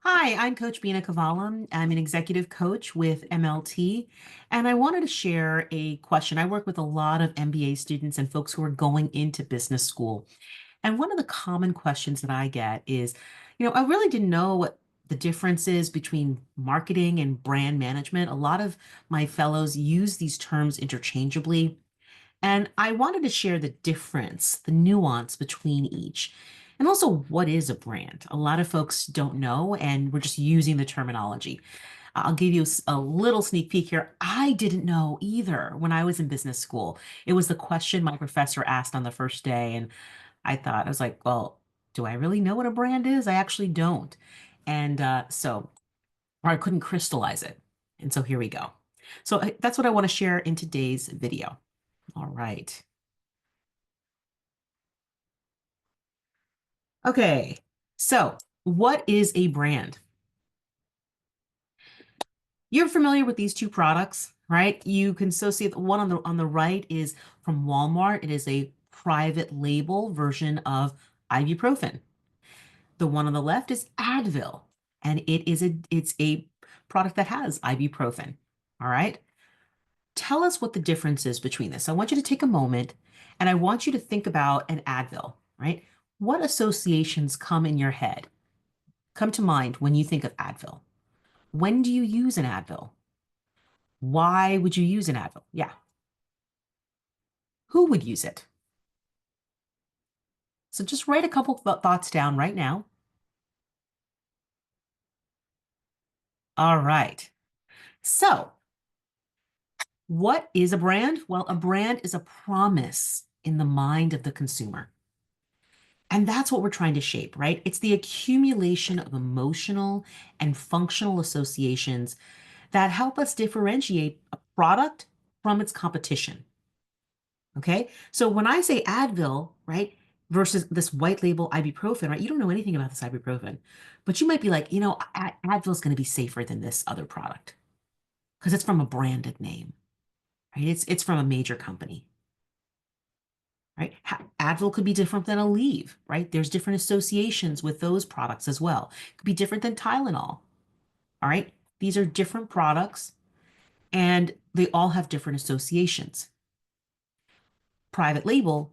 Hi, I'm Coach Bina Kavalam. I'm an executive coach with MLT, and I wanted to share a question. I work with a lot of MBA students and folks who are going into business school. And one of the common questions that I get is, I really didn't know what the difference is between marketing and brand management. A lot of my fellows use these terms interchangeably. And I wanted to share the difference, the nuance between each, and also what is a brand. A lot of folks don't know, and we're just using the terminology. I'll give you a little sneak peek here. I didn't know either when I was in business school. It was the question my professor asked on the first day, and I was like, well, do I really know what a brand is? I actually don't. And or I couldn't crystallize it. And so here we go. So that's what I want to share in today's video. All right. Okay, so what is a brand? You're familiar with these two products, right? You can associate the one on the right is from Walmart. It is a private label version of ibuprofen. The one on the left is Advil, and it's a product that has ibuprofen. All right. Tell us what the difference is between this. I want you to take a moment and I want you to think about an Advil, right? What associations come in your head? Come to mind when you think of Advil? When do you use an Advil? Why would you use an Advil? Yeah. Who would use it? So just write a couple thoughts down right now. All right. So what is a brand? Well, a brand is a promise in the mind of the consumer. And that's what we're trying to shape, right? It's the accumulation of emotional and functional associations that help us differentiate a product from its competition. Okay. So when I say Advil, right, versus this white label ibuprofen, right, you don't know anything about this ibuprofen, but you might be like, Advil is going to be safer than this other product because it's from a branded name, right? It's from a major company, right? Advil could be different than Aleve, right? There's different associations with those products as well. It could be different than Tylenol, all right? These are different products and they all have different associations. Private label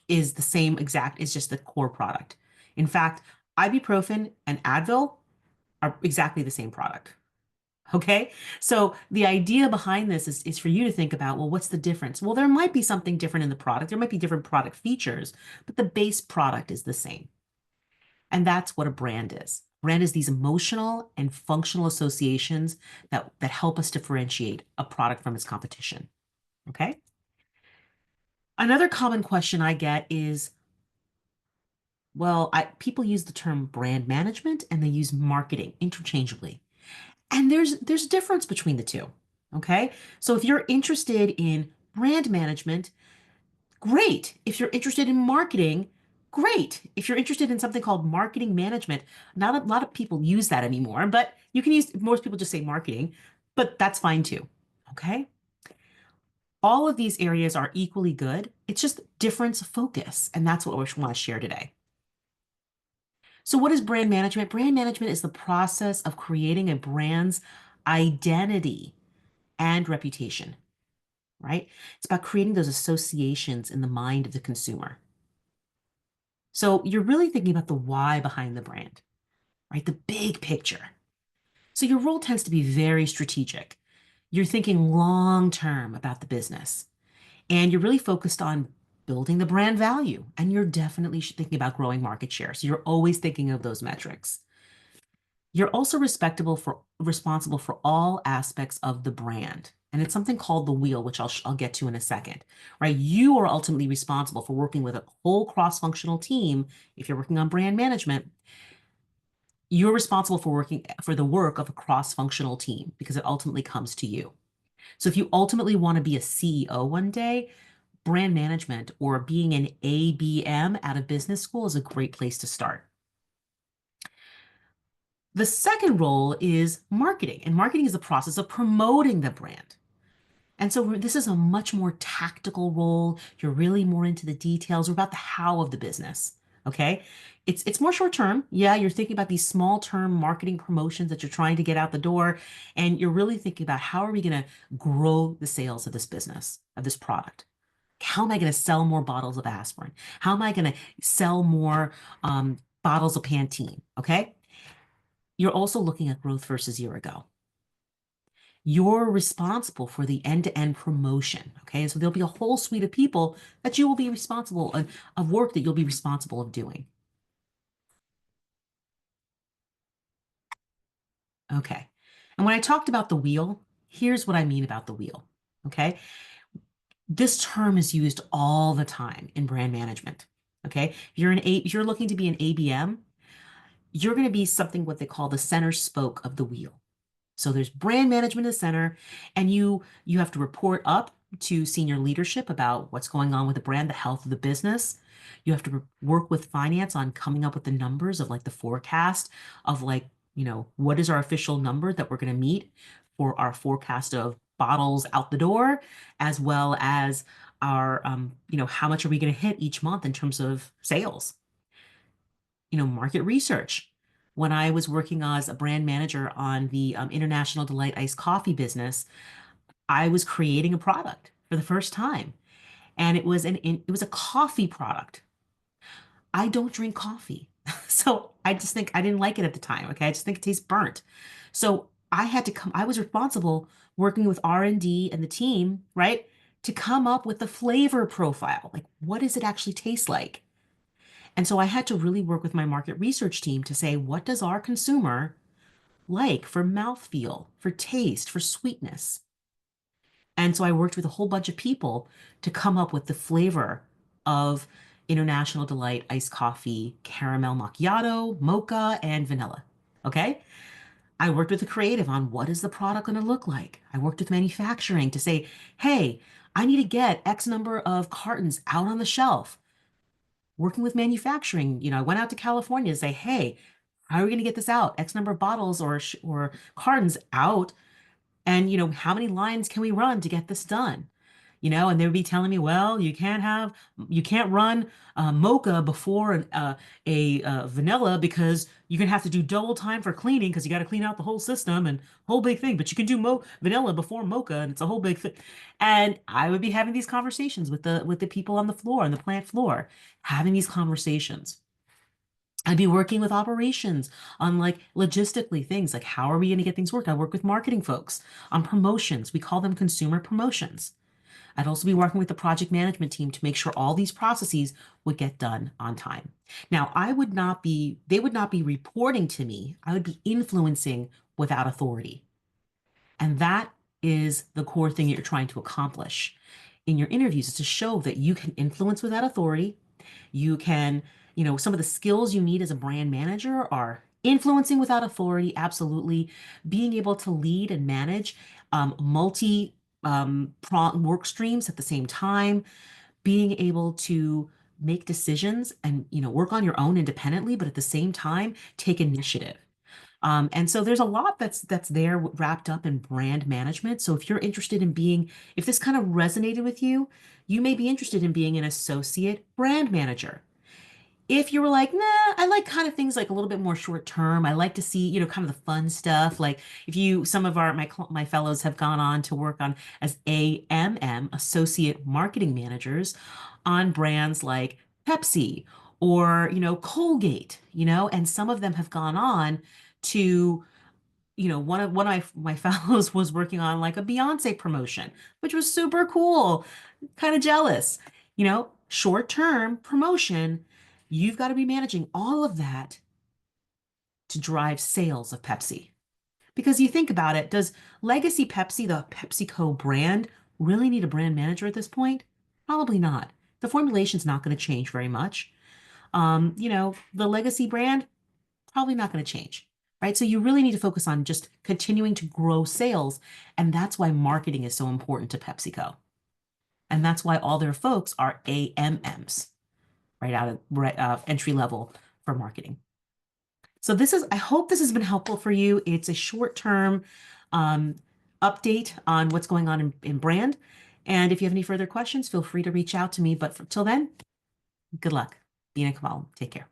is the same exact, it's just the core product. In fact, ibuprofen and Advil are exactly the same product. Okay. So the idea behind this is for you to think about, well, what's the difference? Well, there might be something different in the product. There might be different product features, but the base product is the same. And that's what a brand is. Brand is these emotional and functional associations that help us differentiate a product from its competition. Okay. Another common question I get is, well, people use the term brand management and they use marketing interchangeably. And there's a difference between the two. Okay? So if you're interested in brand management, great. If you're interested in marketing, great. If you're interested in something called marketing management, not a lot of people use that anymore, but you can use most people just say marketing, but that's fine too. Okay? All of these areas are equally good. It's just difference of focus, and that's what we want to share today. So what is brand management? Brand management is the process of creating a brand's identity and reputation, right? It's about creating those associations in the mind of the consumer. So you're really thinking about the why behind the brand, right? The big picture. So your role tends to be very strategic. You're thinking long term about the business, and you're really focused on building the brand value. And you're definitely thinking about growing market share. So you're always thinking of those metrics. You're also responsible for all aspects of the brand. And it's something called the wheel, which I'll get to in a second, right? You are ultimately responsible for working with a whole cross-functional team. If you're working on brand management, you're responsible for working for the work of a cross-functional team because it ultimately comes to you. So if you ultimately want to be a CEO one day, brand management or being an ABM at a business school is a great place to start. The second role is marketing, and marketing is the process of promoting the brand. And so this is a much more tactical role. You're really more into the details. We're about the how of the business. Okay. It's more short term. Yeah, you're thinking about these small term marketing promotions that you're trying to get out the door, and you're really thinking about how are we going to grow the sales of this business, of this product? How am I going to sell more bottles of aspirin? How am I going to sell more bottles of Pantene? Okay. You're also looking at growth versus year ago. You're responsible for the end-to-end promotion. Okay. So there'll be a whole suite of people that you will be responsible of work that you'll be responsible of doing. Okay. And when I talked about the wheel, here's what I mean about the wheel. Okay. This term is used all the time in brand management. Okay. If you're looking to be an ABM, you're going to be something what they call the center spoke of the wheel. So there's brand management in the center, and you have to report up to senior leadership about what's going on with the brand, the health of the business. You have to work with finance on coming up with the numbers of like the forecast of like, what is our official number that we're going to meet for our forecast of bottles out the door, as well as our, how much are we going to hit each month in terms of sales? Market research. When I was working as a brand manager on the International Delight iced coffee business, I was creating a product for the first time, and it was a coffee product. I don't drink coffee, so I just think I didn't like it at the time. Okay, I just think it tastes burnt. So I had to come. I was responsible working with R&D and the team, right, to come up with the flavor profile. Like, what does it actually taste like? And so I had to really work with my market research team to say, what does our consumer like for mouthfeel, for taste, for sweetness? And so I worked with a whole bunch of people to come up with the flavor of International Delight iced coffee, caramel macchiato, mocha, and vanilla. Okay. I worked with the creative on what is the product going to look like. I worked with manufacturing to say, hey, I need to get X number of cartons out on the shelf. Working with manufacturing, I went out to California to say, hey, how are we going to get this out? X number of bottles or cartons out, and how many lines can we run to get this done? And they would be telling me, well, you can't run mocha before vanilla because you're gonna have to do double time for cleaning because you got to clean out the whole system and whole big thing. But you can do vanilla before mocha, and it's a whole big thing. And I would be having these conversations with the people on the floor, on the plant floor, having these conversations. I'd be working with operations on like logistically things like how are we going to get things worked? I work with marketing folks on promotions. We call them consumer promotions. I'd also be working with the project management team to make sure all these processes would get done on time. Now, they would not be reporting to me. I would be influencing without authority. And that is the core thing that you're trying to accomplish in your interviews is to show that you can influence without authority. You can, some of the skills you need as a brand manager are influencing without authority, absolutely, being able to lead and manage multi work streams at the same time, being able to make decisions and work on your own independently, but at the same time take initiative. And so there's a lot that's there wrapped up in brand management. So if you're interested in if this kind of resonated with you, you may be interested in being an associate brand manager. If you were like, nah, I like kind of things like a little bit more short term. I like to see, kind of the fun stuff. Like some of my fellows have gone on to work on as AMM, associate marketing managers on brands like Pepsi or, Colgate, and some of them have gone on to one of my fellows was working on like a Beyonce promotion, which was super cool. Kind of jealous. Short-term promotion, you've got to be managing all of that to drive sales of Pepsi. Because you think about it, does Legacy Pepsi, the PepsiCo brand, really need a brand manager at this point? Probably not. The formulation's not going to change very much. The Legacy brand, probably not going to change, right? So you really need to focus on just continuing to grow sales. And that's why marketing is so important to PepsiCo. And that's why all their folks are AMMs, entry level for marketing. So I hope this has been helpful for you. It's a short-term um, update on what's going on in brand. And if you have any further questions, feel free to reach out to me. But till then, good luck. Bina Kamal. Take care.